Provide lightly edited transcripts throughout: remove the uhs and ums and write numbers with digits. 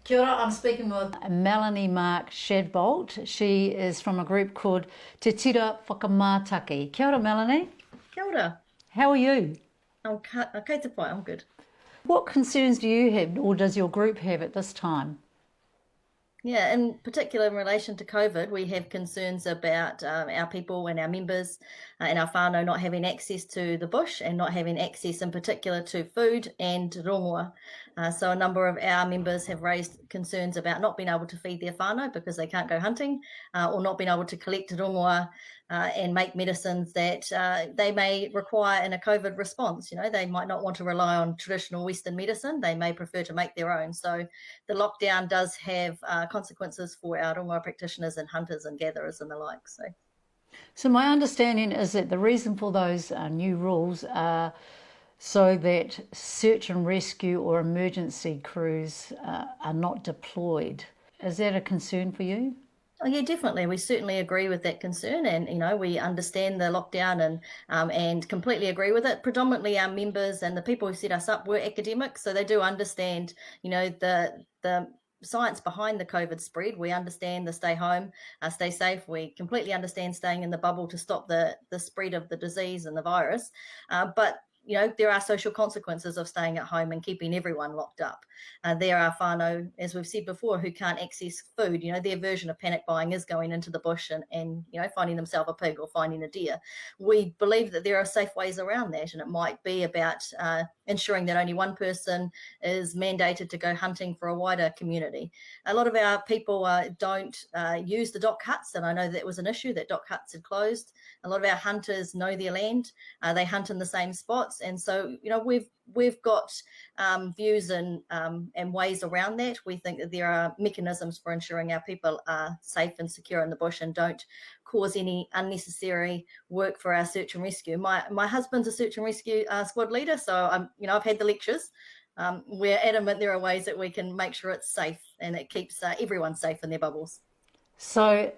Kia ora, I'm speaking with Melanie Mark-Shadbolt. She is from a group called Te Tira Whakamātaki. Kia ora, Melanie. Kia ora. How are you? Kei te pai, I'm good. What concerns do you have, or does your group have at this time? Yeah, in particular in relation to COVID, we have concerns about our people and our members and our whānau not having access to the bush and not having access in particular to food and rongoā. So a number of our members have raised concerns about not being able to feed their whānau because they can't go hunting or not being able to collect rongoā and make medicines that they may require in a COVID response. You know, they might not want to rely on traditional Western medicine. They may prefer to make their own. So the lockdown does have consequences for our rongoā practitioners and hunters and gatherers and the like. So my understanding is that the reason for those new rules are so that search and rescue or emergency crews are not deployed. Is that a concern for you? Oh, yeah, definitely. We certainly agree with that concern, and we understand the lockdown and completely agree with it. Predominantly, our members and the people who set us up were academics, so they do understand, the science behind the COVID spread. We understand the stay home, stay safe. We completely understand staying in the bubble to stop the spread of the disease and the virus, but there are social consequences of staying at home and keeping everyone locked up. There are whānau, as we've said before, who can't access food. Their version of panic buying is going into the bush and finding themselves a pig or finding a deer. We believe that there are safe ways around that, and it might be about ensuring that only one person is mandated to go hunting for a wider community. A lot of our people don't use the dock huts, and I know that was an issue that dock huts had closed. A lot of our hunters know their land. They hunt in the same spots, and so we've got views and ways around that. We think that there are mechanisms for ensuring our people are safe and secure in the bush and don't cause any unnecessary work for our search and rescue. My husband's a search and rescue squad leader, so I've had the lectures. We're adamant there are ways that we can make sure it's safe and it keeps everyone safe in their bubbles. So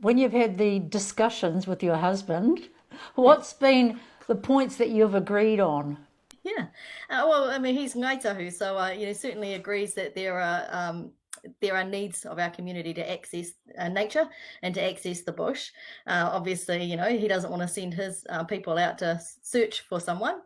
when you've had the discussions with your husband, what's been the points that you've agreed on? Yeah, well, I mean, he's Ngaitahu, so certainly agrees that there are needs of our community to access nature and to access the bush. Obviously, he doesn't want to send his people out to search for someone.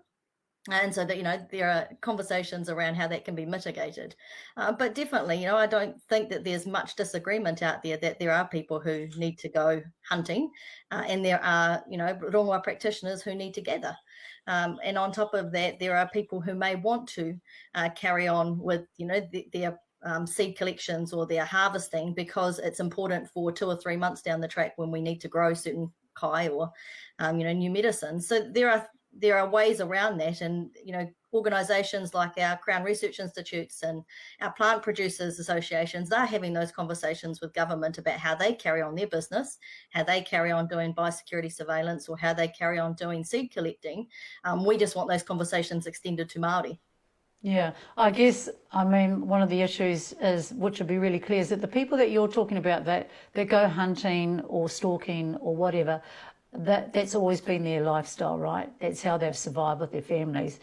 And so that, there are conversations around how that can be mitigated. But definitely, I don't think that there's much disagreement out there that there are people who need to go hunting and there are, rongoā practitioners who need to gather. And on top of that, there are people who may want to carry on with, their seed collections or their harvesting because it's important for 2 or 3 months down the track when we need to grow certain kai or, new medicines. So there are ways around that, and organisations like our Crown Research Institutes and our plant producers associations are having those conversations with government about how they carry on their business, how they carry on doing biosecurity surveillance, or how they carry on doing seed collecting. We just want those conversations extended to Māori. Yeah, I guess, one of the issues is, which would be really clear, is that the people that you're talking about that go hunting or stalking or whatever, that's always been their lifestyle, right? That's how they've survived with their families.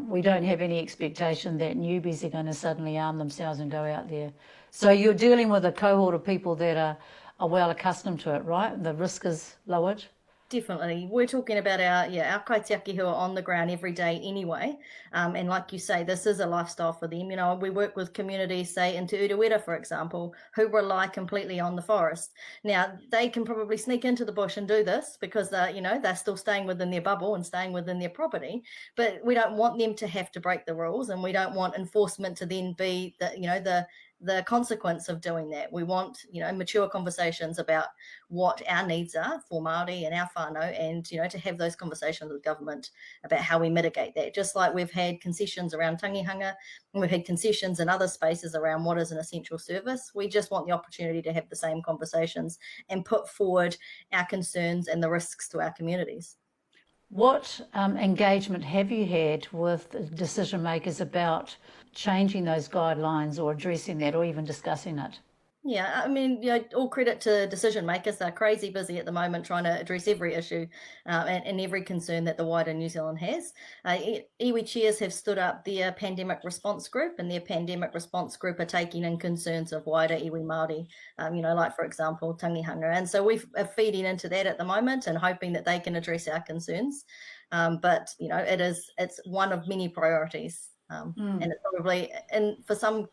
We don't have any expectation that newbies are going to suddenly arm themselves and go out there. So you're dealing with a cohort of people that are well accustomed to it, right? The risk is lowered. Definitely. We're talking about our kaitiaki who are on the ground every day anyway. And like you say, this is a lifestyle for them. We work with communities, say in Te Tira, for example, who rely completely on the forest. Now, they can probably sneak into the bush and do this because they're still staying within their bubble and staying within their property. But we don't want them to have to break the rules, and we don't want enforcement to then be the consequence of doing that. We want, mature conversations about what our needs are for Māori and our whānau, and, to have those conversations with government about how we mitigate that. Just like we've had concessions around tangihanga, and we've had concessions in other spaces around what is an essential service. We just want the opportunity to have the same conversations and put forward our concerns and the risks to our communities. What engagement have you had with decision makers about changing those guidelines or addressing that or even discussing it? Yeah, I mean, all credit to decision makers. They're crazy busy at the moment trying to address every issue and every concern that the wider New Zealand has. Iwi chairs have stood up their pandemic response group, and their pandemic response group are taking in concerns of wider iwi Māori, like, for example, tangihanga. And so we're feeding into that at the moment and hoping that they can address our concerns. But, it's one of many priorities. And it's probably, and for some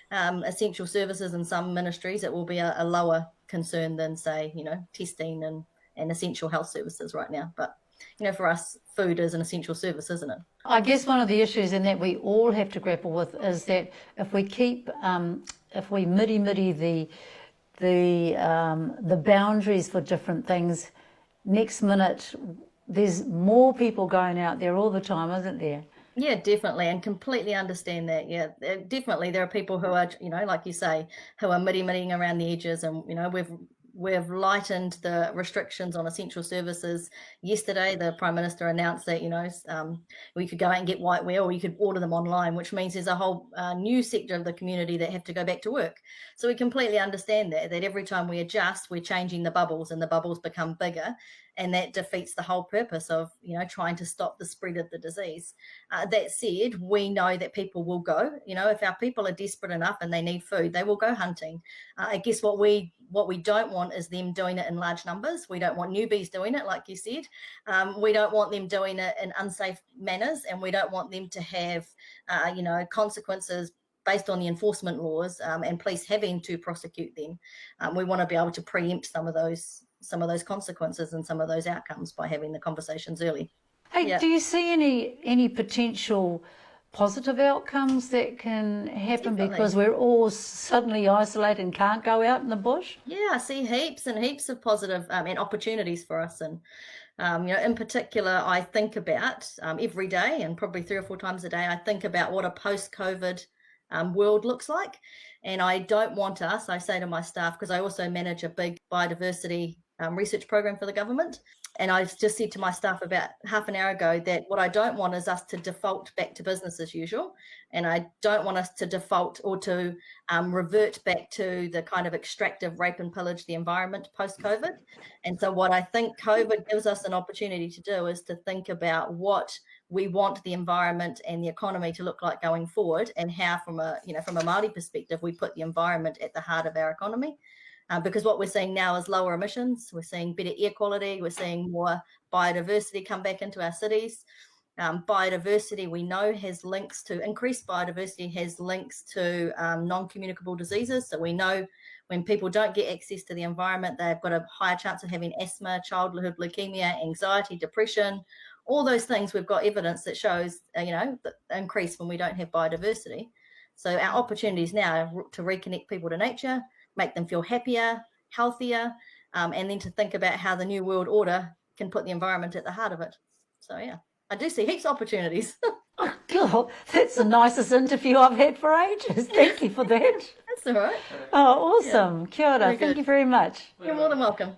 essential services in some ministries, it will be a lower concern than, say, testing and essential health services right now. But, for us, food is an essential service, isn't it? I guess one of the issues in that we all have to grapple with is that if we keep, if we midi the boundaries for different things, next minute there's more people going out there all the time, isn't there? Yeah, definitely, and completely understand that. Yeah, definitely, there are people who are, like you say, who are midi-midiing around the edges, and we've lightened the restrictions on essential services. Yesterday, the Prime Minister announced that we could go out and get whiteware, or you could order them online, which means there's a whole new sector of the community that have to go back to work. So we completely understand that every time we adjust, we're changing the bubbles, and the bubbles become bigger. And that defeats the whole purpose of, trying to stop the spread of the disease. That said, we know that people will go. If our people are desperate enough and they need food, they will go hunting. I guess what we don't want is them doing it in large numbers. We don't want newbies doing it, like you said. We don't want them doing it in unsafe manners, and we don't want them to have, consequences based on the enforcement laws and police having to prosecute them. We want to be able to preempt some of those consequences and some of those outcomes by having the conversations early. Hey, do you see any potential positive outcomes that can happen? Definitely. Because we're all suddenly isolated and can't go out in the bush? Yeah, I see heaps and heaps of positive and opportunities for us. And, in particular, I think about every day, and probably 3 or 4 times a day, I think about what a post-COVID world looks like. And I don't want us, I say to my staff, because I also manage a big biodiversity research program for the government. And I just said to my staff about half an hour ago that what I don't want is us to default back to business as usual. And I don't want us to default or to revert back to the kind of extractive rape and pillage the environment post-COVID. And so what I think COVID gives us an opportunity to do is to think about what we want the environment and the economy to look like going forward, and how from a Māori perspective, we put the environment at the heart of our economy. Because what we're seeing now is lower emissions, we're seeing better air quality, we're seeing more biodiversity come back into our cities. Biodiversity, we know, has links to increased biodiversity, has links to non-communicable diseases. So we know when people don't get access to the environment, they've got a higher chance of having asthma, childhood leukemia, anxiety, depression, all those things. We've got evidence that shows, the increase when we don't have biodiversity. So our opportunities now are to reconnect people to nature, make them feel happier, healthier, and then to think about how the new world order can put the environment at the heart of it. So, yeah, I do see heaps of opportunities. Oh, God, that's the nicest interview I've had for ages. Thank you for that. That's all right. Oh, awesome. Yeah. Kia ora. Thank you very much. You're more than welcome.